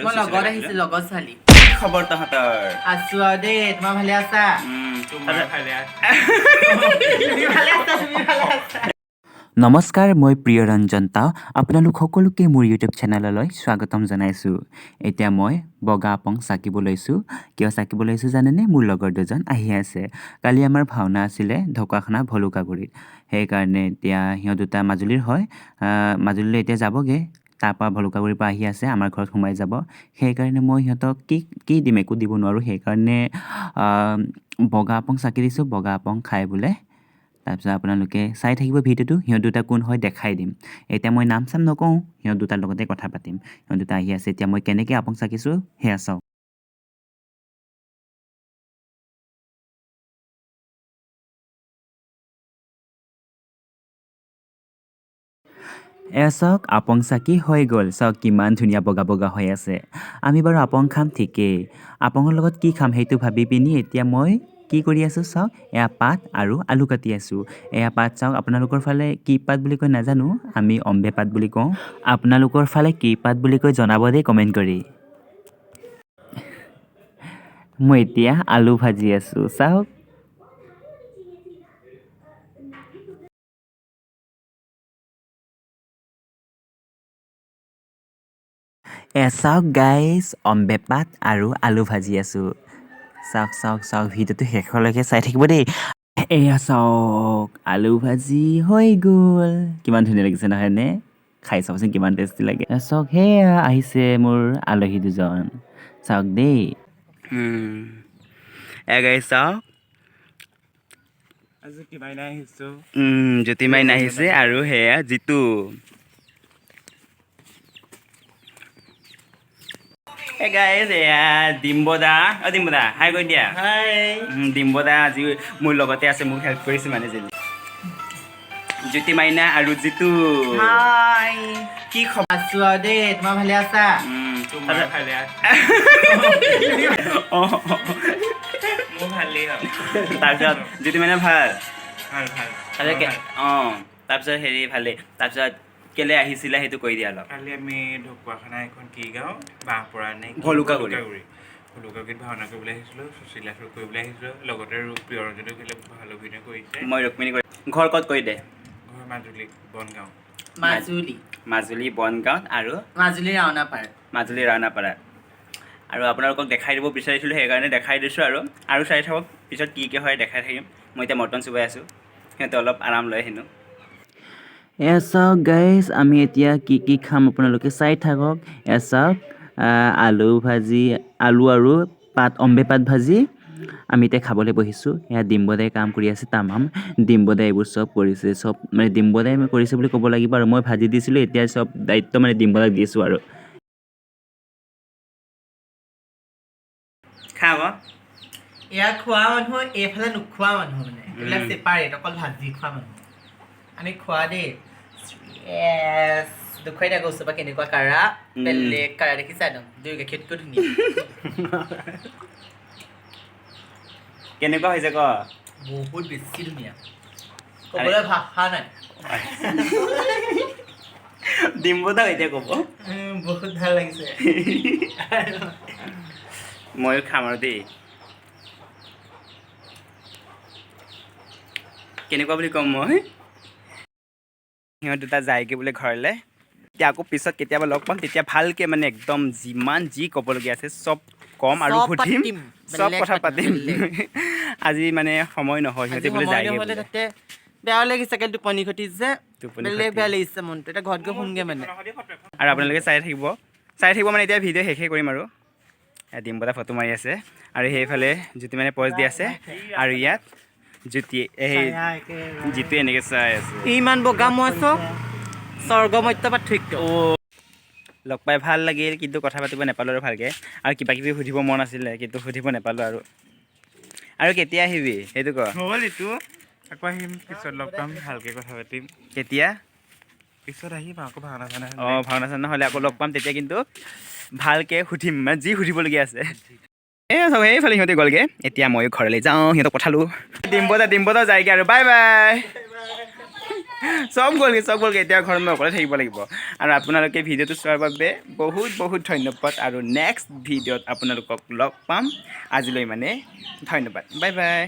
মই লগত আহিছো লগত ছোৱালী খবৰ তহঁতৰ আছো আৰু দেই তোমাৰ ভালে আছা নমস্কাৰ মই প্ৰিয় ৰঞ্জন তাও আপোনালোক সকলোকে মোৰ ইউটিউব চেনেললৈ স্বাগতম জনাইছোঁ এতিয়া মই বগা আপং চাকিব লৈছোঁ কিয় চাকিব লৈছোঁ জানেনে মোৰ লগৰ দুজন আহি আছে কালি আমাৰ ভাওনা আছিলে ঢকুৱাখানা ভলুকাগুৰিত সেইকাৰণে এতিয়া সিহঁত দুটা মাজুলীৰ হয় মাজুলীলৈ এতিয়া যাবগৈ তাৰপৰা ভলুকাগুৰিৰ পৰা আহি আছে আমাৰ ঘৰত সোমাই যাব সেইকাৰণে মই সিহঁতক কি দিম একো দিব নোৱাৰোঁ সেইকাৰণে বগা আপং চাকি দিছোঁ বগা আপং খাই বোলে তাৰপিছত আপোনালোকে চাই থাকিব ভিডিঅ'টো সিহঁত দুটা কোন হয় দেখাই দিম এতিয়া মই নাম চাম নকওঁ সিহঁত দুটাৰ লগতে কথা পাতিম সিহঁত দুটা আহি আছে এতিয়া মই কেনেকৈ আপং চাকিছোঁ সেয়া চাওক এয়া চাওক আপং চাকি হৈ গ'ল চাওক কিমান ধুনীয়া বগা বগা হৈ আছে আমি বাৰু আপং খাম ঠিকেই আপঙৰ লগত কি খাম সেইটো ভাবি পিনি এতিয়া মই কি কৰি আছোঁ চাওক এয়া পাত আৰু আলু কাটি আছোঁ এয়া পাত চাওক আপোনালোকৰ ফালে কি পাত বুলি কয় নাজানো আমি অম্বে পাত বুলি কওঁ আপোনালোকৰ ফালে কি পাত বুলি কয় জনাব দেই কমেণ্ট কৰি মই এতিয়া আলু ভাজি আছোঁ চাওক চাওক গাইজ অম্বে পাত আৰু আলু ভাজি আছোঁ চাওক চাওক চাওক ভিডিঅ'টো শেষলৈকে চাই থাকিব দেই এয়া চাওক আলু ভাজি হৈ গ'ল কিমান ধুনীয়া লাগিছে নহয়নে খাই চাবচোন কিমান টেষ্টি লাগে চাওক সেয়া আহিছে মোৰ আলহী দুজন চাওক দেই গাইজ চাওক জ্যোতি মাইনা আহিছে আৰু সেয়া জিতু গাইজ এয়া ডিম্বদা ডিম্বদা হাই কৈ দিয়া ডিম্বদা আজি মোৰ লগতে আছে মোক হেল্প কৰিছে মানে জ্যোতি মাইনা আৰু জিতু কি খবৰ আছো আৰু দেই তোমাৰ ভালে আছা তাৰপিছত জ্যোতি মাইনা ভাল ভাল তাৰপিছত হেৰি ভালেই তাৰপিছত কেলে আহিছিলা সেইটো কৈ দিয়া অলপ কালি আমি ঢকুৱাখানা এখন কি গাঁও বাঁহপৰা নে ভলুকাগুৰি ভলুকাগুৰিত ভাওনা কৰিবলৈ আহিছিলোঁ সুশীলা শুৰ কৰিবলৈ আহিছিলোঁ লগতে প্ৰিয় ৰঞ্জনেও কেলে ভাল অভিনয় কৰিছে মই ৰুক্মিণী ঘৰ ক'ত কৈ দে ঘৰ মাজুলী বনগাঁও মাজুলী বনগাঁৱত আৰু মাজুলী ৰাওনাপাৰ মাজুলী ৰাওনাপাৰা আৰু আপোনালোকক দেখাই দিব বিচাৰিছিলোঁ সেইকাৰণে দেখাই দিছোঁ আৰু চাই থাকক পিছত কি কি হয় দেখাই থাকিম মই এতিয়া মৰ্টন চুবাই আছোঁ সিহঁতে অলপ আৰাম লৈ আহিলোঁ এয়া চাওক গাইজ আমি এতিয়া কি খাম আপোনালোকে চাই থাকক এয়া চাওক আলু ভাজি আলু আৰু অম্বে পাত ভাজি আমি এতিয়া খাবলৈ বহিছোঁ এয়া ডিম্বদাই কাম কৰি আছে তামাম ডিম্বদাই এইবোৰ চব কৰিছে চব মানে ডিম্বদাই কৰিছে বুলি ক'ব লাগিব আৰু মই ভাজি দিছিলোঁ এতিয়া চব দায়িত্ব মানে ডিম্বদাক দিছোঁ আৰু খাব ইয়াৰ খোৱা মানুহ এইফালে নোখোৱা মানুহ মানে এইবিলাক ছেপাৰেট অকল ভাজি খোৱা মানুহ আমি খোৱা দেই দেখুৱাই দিয়া গৈছোঁ বা কেনেকুৱা কাৰা বেলেগ কাৰা দেখিছা একদম দৈ গাখীৰতকৈ ধুনীয়া কেনেকুৱা হৈছে ক বহুত বেছি ধুনীয়া ক'বলৈ ভাষা নাই ডিম্বদাও এতিয়া ক'ব বহুত ভাল লাগিছে ময়ো খাম আৰু দেই কেনেকুৱা বুলি ক'ম মই সিহঁত দুটা যায়গৈ বোলে ঘৰলৈ এতিয়া আকৌ পিছত কেতিয়াবা লগ পাম তেতিয়া ভালকৈ মানে একদম যিমান যি ক'বলগীয়া আছে চব ক'ম আৰু সুধিম চব কথা পাতিম আজি মানে সময় নহয় সিহঁতে বোলে যায়গৈ বোলে বেয়াও লাগিছে কালি টোপনি খতি যে বেলেগ বেয়া লাগিছে মনটো এতিয়া ঘৰত গৈ শুনগৈ মানে আৰু আপোনালোকে চাই থাকিব মানে এতিয়া ভিডিঅ' শেষেই কৰিম আৰু ডিম্বদা ফটো মাৰি আছে আৰু সেইফালে জ্যোতি মানে পজ দি আছে আৰু ইয়াত জ্যোতি জিতুৱে এনেকৈ চাই আছে ইমান বগা মই চব স্বৰ্গ মধ্য পাৰ্থক্য লগ পাই ভাল লাগিল কিন্তু কথা পাতিব নাপালোঁ আৰু ভালকৈ আৰু কিবা কিবি সুধিব মন আছিলে কিন্তু সুধিব নাপালোঁ আৰু কেতিয়া আহিবি সেইটো ক হ'ল এইটো আকৌ আহিম পিছত লগ পাম ভালকৈ কথা পাতিম কেতিয়া পিছত আহিম আকৌ ভাওনা চাওনা ভাওনা চাওনা হ'লে আকৌ লগ পাম তেতিয়া কিন্তু ভালকৈ সুধিম মানে যি সুধিবলগীয়া আছে চব সেইফালে সিহঁতে গ'লগৈ এতিয়া ময়ো ঘৰলৈ যাওঁ সিহঁতক পঠালোঁ ডিম্বদা যায়গৈ আৰু বাই বাই চব গ'লগৈ এতিয়া ঘৰত মই অকলে থাকিব লাগিব আৰু আপোনালোকে ভিডিঅ'টো চোৱাৰ বাবে বহুত ধন্যবাদ আৰু নেক্সট ভিডিঅ'ত আপোনালোকক লগ পাম আজিলৈ মানে ধন্যবাদ বাই বাই